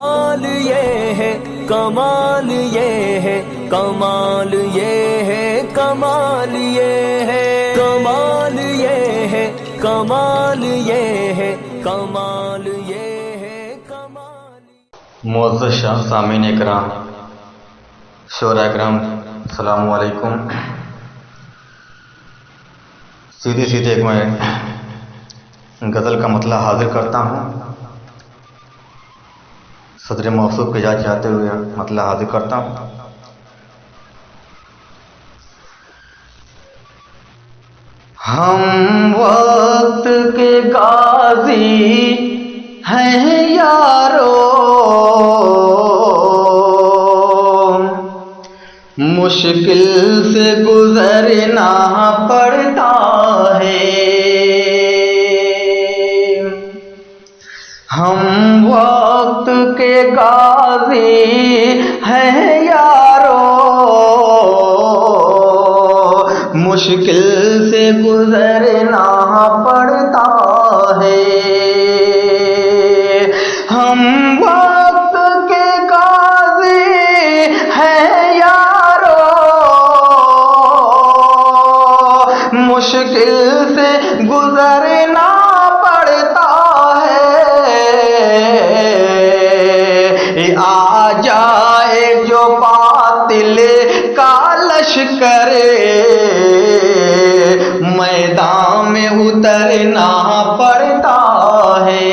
कमाल ये है, कमाल ये है, कमाल ये है, कमाल ये है, कमाल ये है, कमाल ये है, कमाल ये है, कमाल। मुअज़्ज़ज़ शाह सामीन इकराम, शोरा इकराम, अस्सलामु अलैकुम। सीधी सीधी एक मैं गज़ल का मतला हाजिर करता हूँ। सदर मौसूफ की इजाज़त चाहते हुए मतला हाजिर करता हूँ। हम वक्त के गाज़ी हैं यारो, मुश्किल से गुजरना पड़ता है। हम वक्त के गाज़ी हैं यारो, मुश्किल से गुजरना पड़ता है। हम वक्त के गाज़ी हैं यारो, मुश्किल से गुजरना पड़ता है। आ जाए जो बातिल का लश्कर, मैदान में उतरना पड़ता है।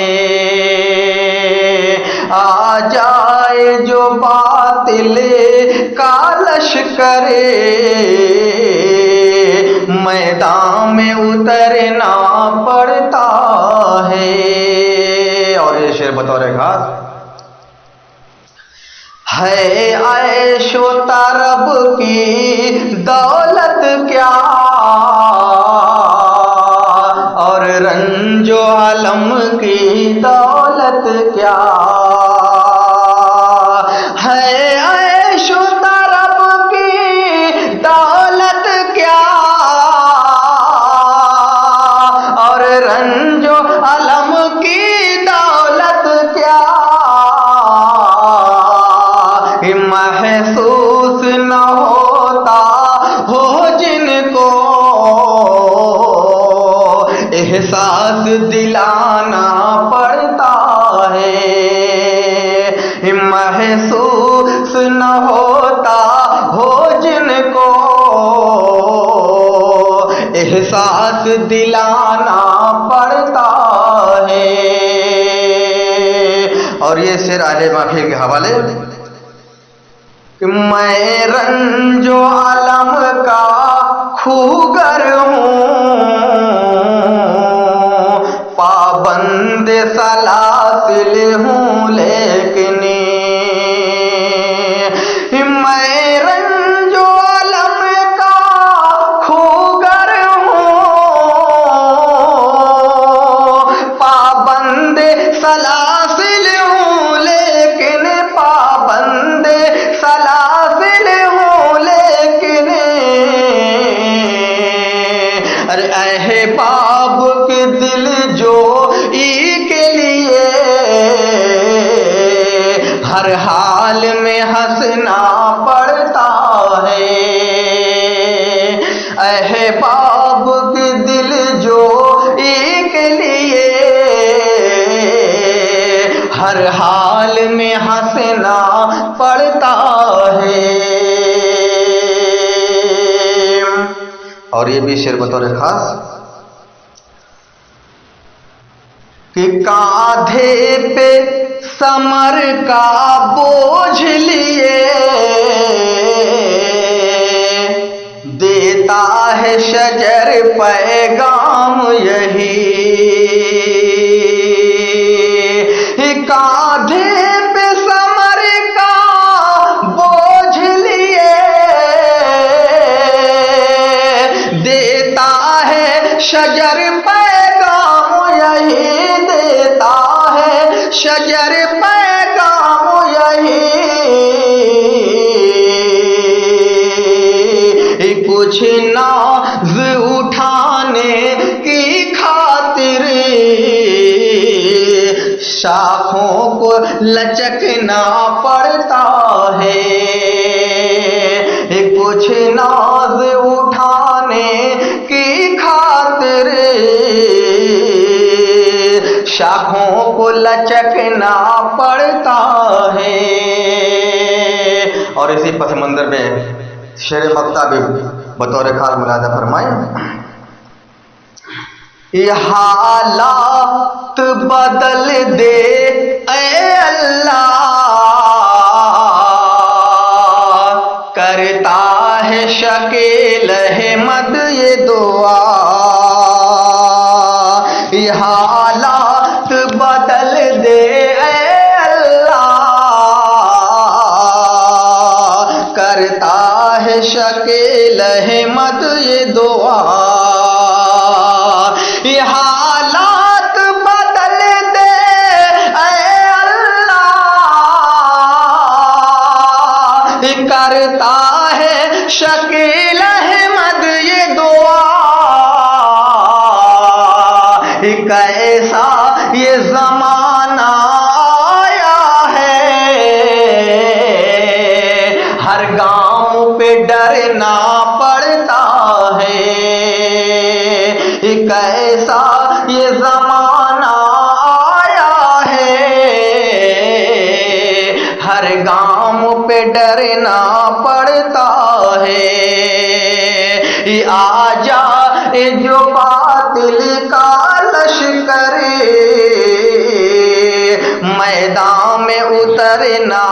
आ जाए जो बातिल का लश्कर, मैदान में उतरना पड़ता है। और ये शेर बतौर खास है, ऐशो तरब की दौलत क्या और रंजो अलम की दौलत क्या है। ऐशो तरब की दौलत क्या और रंजो अलम की दौलत क्या, महसूस न होता हो जिनको एहसास दिलाना पड़ता है। महसूस न होता हो जिनको एहसास दिलाना पड़ता है। और ये शेर आले माफी के हवाले कि मैं रंजो आलम का खूगर हूँ, पाबंद सलासिल हूँ, लेकिन मैं रंजो आलम का खूगर हूँ, पाबंद सलासिल हूँ, लेकिन पाबंद सलासिल हूँ, लेकिन अरे अहबाब के दिल जो ई के लिए हर हाल में हंसना पड़ता है। अहबाब के दिल जो ई के लिए हर हाल में हंसना पड़ता है। और ये भी शेर बतौर खास कि कांधे पे समर का बोझ लिए देता है शजर पैगाम यही। कांधे पे समर का बोझ लिए देता है शजर पैगाम यही, देता है शजर पैगाम यही। कुछ नाज उठाने की खातिर शाखों को लचकना पड़ता है। कुछ नाज उठाने की खातिर शाखों को लचकना पड़ता है। और इसी पस मंजर में शेर मक्ता भी बतौर खाल मुलादा फरमाए, ये हालात बदल दे ऐ अल्लाह, करता है शकील अहमद ये दुआ। ये हालात बदल दे ऐ अल्लाह, करता है शकील अहमद ये दुआ। ये हालात बदल दे ऐ अल्लाह, करता है शकील अहमद ये दुआ। कैसा ये जमाना आया है, हर गांव पे डरना पड़ता है। कैसा ये जमाना आया है, हर गांव पे डरना पड़ता है। आजा जो बातिल का लश्कर मैदान में उतरना